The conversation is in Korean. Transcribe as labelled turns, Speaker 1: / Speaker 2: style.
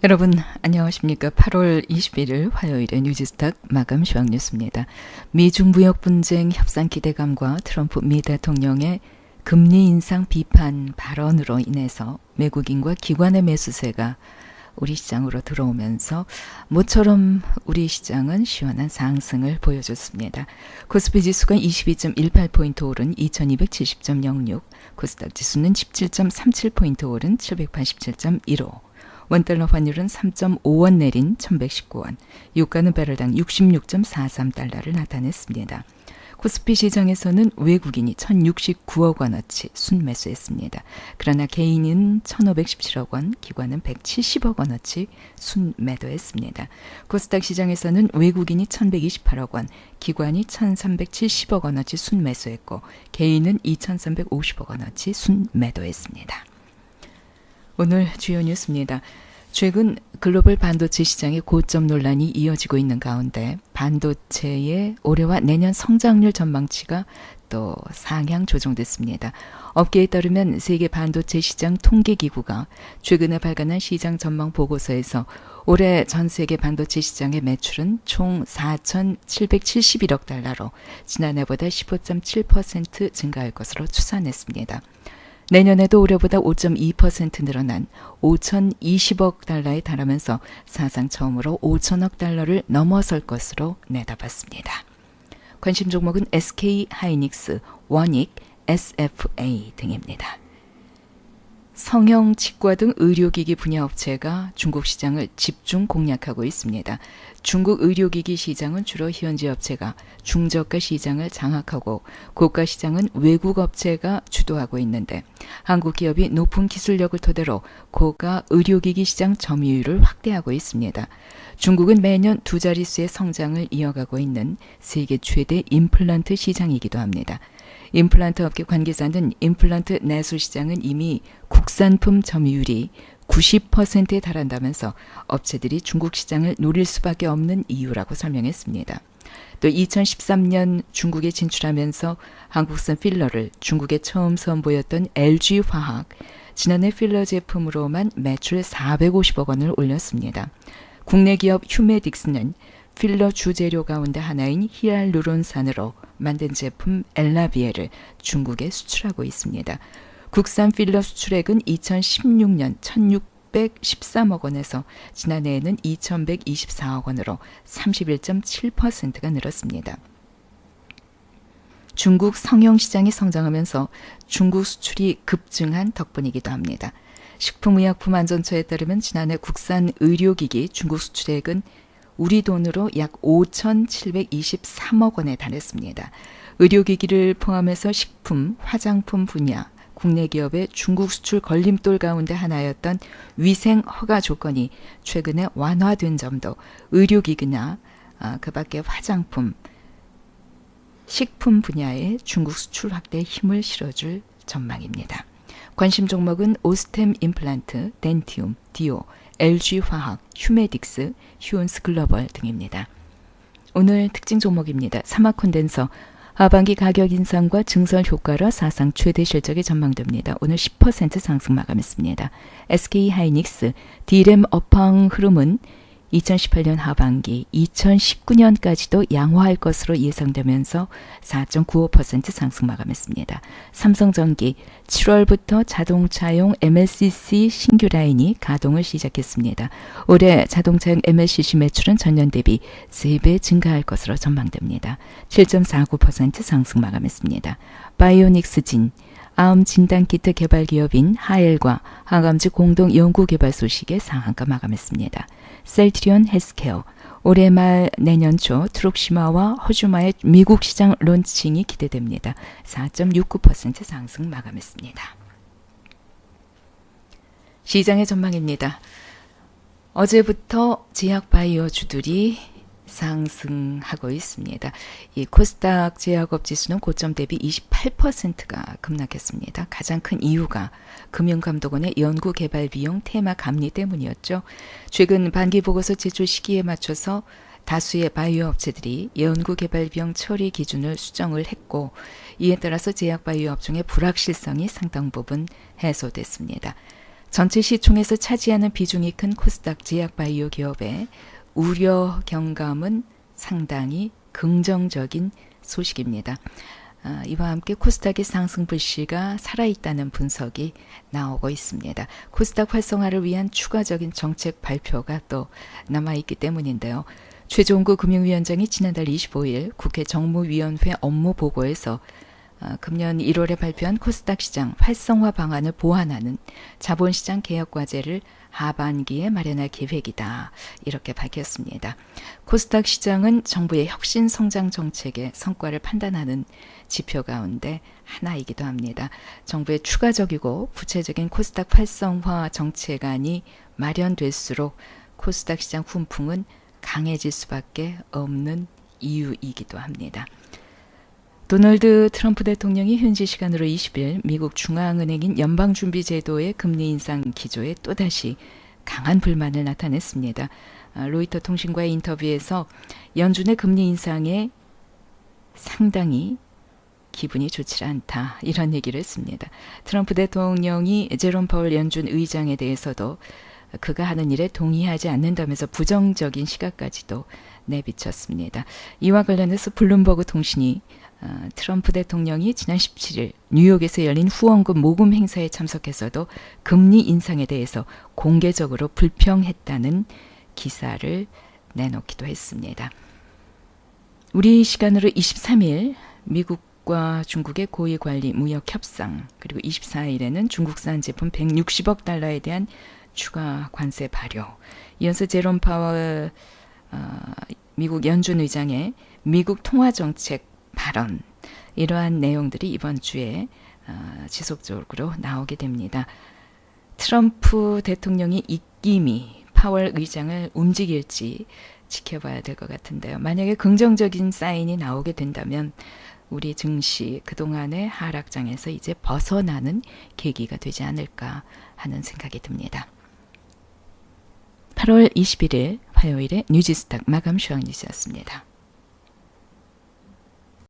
Speaker 1: 여러분 안녕하십니까. 8월 21일 화요일의 뉴지스탁 마감 시황 뉴스입니다. 미중 무역 분쟁 협상 기대감과 트럼프 미 대통령의 금리 인상 비판 발언으로 인해서 외국인과 기관의 매수세가 우리 시장으로 들어오면서 모처럼 우리 시장은 시원한 상승을 보여줬습니다. 코스피 지수가 22.18포인트 오른 2270.06, 코스닥 지수는 17.37포인트 오른 787.15, 원달러 환율은 3.5원 내린 1119원, 유가는 배럴당 66.43달러를 나타냈습니다. 코스피 시장에서는 외국인이 1069억 원어치 순매수했습니다. 그러나 개인은 1517억 원, 기관은 170억 원어치 순매도했습니다. 코스닥 시장에서는 외국인이 1128억 원, 기관이 1370억 원어치 순매수했고 개인은 2350억 원어치 순매도했습니다. 오늘 주요 뉴스입니다. 최근 글로벌 반도체 시장의 고점 논란이 이어지고 있는 가운데 반도체의 올해와 내년 성장률 전망치가 또 상향 조정됐습니다. 업계에 따르면 세계 반도체 시장 통계기구가 최근에 발간한 시장 전망 보고서에서 올해 전 세계 반도체 시장의 매출은 총 4,771억 달러로 지난해보다 15.7% 증가할 것으로 추산했습니다. 내년에도 올해보다 5.2% 늘어난 5,020억 달러에 달하면서 사상 처음으로 5천억 달러를 넘어설 것으로 내다봤습니다. 관심 종목은 SK 하이닉스, 원익, SFA 등입니다. 성형 치과 등 의료기기 분야 업체가 중국 시장을 집중 공략하고 있습니다. 중국 의료기기 시장은 주로 현지 업체가 중저가 시장을 장악하고 고가 시장은 외국 업체가 주도하고 있는데 한국 기업이 높은 기술력을 토대로 고가 의료기기 시장 점유율을 확대하고 있습니다. 중국은 매년 두 자릿수의 성장을 이어가고 있는 세계 최대 임플란트 시장이기도 합니다. 임플란트 업계 관계자는 임플란트 내수 시장은 이미 국산품 점유율이 90%에 달한다면서 업체들이 중국 시장을 노릴 수밖에 없는 이유라고 설명했습니다. 또 2013년 중국에 진출하면서 한국산 필러를 중국에 처음 선보였던 LG화학, 지난해 필러 제품으로만 매출 450억 원을 올렸습니다. 국내 기업 휴메딕스는 필러 주재료 가운데 하나인 히알루론산으로 만든 제품 엘라비에를 중국에 수출하고 있습니다. 국산 필러 수출액은 2016년 1,613억 원에서 지난해에는 2,124억 원으로 31.7%가 늘었습니다. 중국 성형 시장이 성장하면서 중국 수출이 급증한 덕분이기도 합니다. 식품의약품안전처에 따르면 지난해 국산 의료기기 중국 수출액은 우리 돈으로 약 5,723억 원에 달했습니다. 의료기기를 포함해서 식품, 화장품 분야, 국내 기업의 중국 수출 걸림돌 가운데 하나였던 위생 허가 조건이 최근에 완화된 점도 의료기기나 그 밖에 화장품, 식품 분야의 중국 수출 확대에 힘을 실어줄 전망입니다. 관심 종목은 오스템 임플란트, 덴티움, 디오, LG화학, 휴메딕스, 휴온스 글로벌 등입니다. 오늘 특징 종목입니다. 사막 콘덴서, 하반기 가격 인상과 증설 효과로 사상 최대 실적이 전망됩니다. 오늘 10% 상승 마감했습니다. SK 하이닉스, D램 업황 흐름은 2018년 하반기, 2019년까지도 양호할 것으로 예상되면서 4.95% 상승 마감했습니다. 삼성전기, 7월부터 자동차용 MLCC 신규 라인이 가동을 시작했습니다. 올해 자동차용 MLCC 매출은 전년 대비 3배 증가할 것으로 전망됩니다. 7.49% 상승 마감했습니다. 바이오닉스진, 암 진단키트 개발 기업인 하엘과 항암제 공동 연구 개발 소식에 상한가 마감했습니다. 셀트리온 헬스케어, 올해 말 내년 초 트룩시마와 허주마의 미국 시장 론칭이 기대됩니다. 4.69% 상승 마감했습니다. 시장의 전망입니다. 어제부터 제약바이오주들이 상승하고 있습니다. 이 코스닥 제약업 지수는 고점 대비 28%가 급락했습니다. 가장 큰 이유가 금융감독원의 연구개발 비용 테마 감리 때문이었죠. 최근 반기보고서 제출 시기에 맞춰서 다수의 바이오 업체들이 연구개발 비용 처리 기준을 수정을 했고 이에 따라서 제약바이오 업종의 불확실성이 상당 부분 해소됐습니다. 전체 시총에서 차지하는 비중이 큰 코스닥 제약바이오 기업의 우려 경감은 상당히 긍정적인 소식입니다. 이와 함께 코스닥의 상승 불씨가 살아있다는 분석이 나오고 있습니다. 코스닥 활성화를 위한 추가적인 정책 발표가 또 남아있기 때문인데요. 최종구 금융위원장이 지난달 25일 국회 정무위원회 업무보고에서 금년 1월에 발표한 코스닥 시장 활성화 방안을 보완하는 자본시장 개혁과제를 하반기에 마련할 계획이다. 이렇게 밝혔습니다. 코스닥 시장은 정부의 혁신 성장 정책의 성과를 판단하는 지표 가운데 하나이기도 합니다. 정부의 추가적이고 구체적인 코스닥 활성화 정책안이 마련될수록 코스닥 시장 훈풍은 강해질 수밖에 없는 이유이기도 합니다. 도널드 트럼프 대통령이 현지 시간으로 20일 미국 중앙은행인 연방준비제도의 금리 인상 기조에 또다시 강한 불만을 나타냈습니다. 로이터 통신과의 인터뷰에서 연준의 금리 인상에 상당히 기분이 좋지 않다 이런 얘기를 했습니다. 트럼프 대통령이 제롬 파월 연준 의장에 대해서도 그가 하는 일에 동의하지 않는다면서 부정적인 시각까지도 내비쳤습니다. 이와 관련해서 블룸버그 통신이 트럼프 대통령이 지난 17일 뉴욕에서 열린 후원금 모금 행사에 참석해서도 금리 인상에 대해서 공개적으로 불평했다는 기사를 내놓기도 했습니다. 우리 시간으로 23일 미국과 중국의 고위관리 무역 협상, 그리고 24일에는 중국산 제품 160억 달러에 대한 추가 관세 발효, 이어서 제롬 파월 미국 연준 의장의 미국 통화정책 발언, 이러한 내용들이 이번 주에 지속적으로 나오게 됩니다. 트럼프 대통령이 입김이 파월 의장을 움직일지 지켜봐야 될 것 같은데요. 만약에 긍정적인 사인이 나오게 된다면 우리 증시 그동안의 하락장에서 이제 벗어나는 계기가 되지 않을까 하는 생각이 듭니다. 8월 21일 화요일에 뉴지스탁 마감 시황 뉴스였습니다.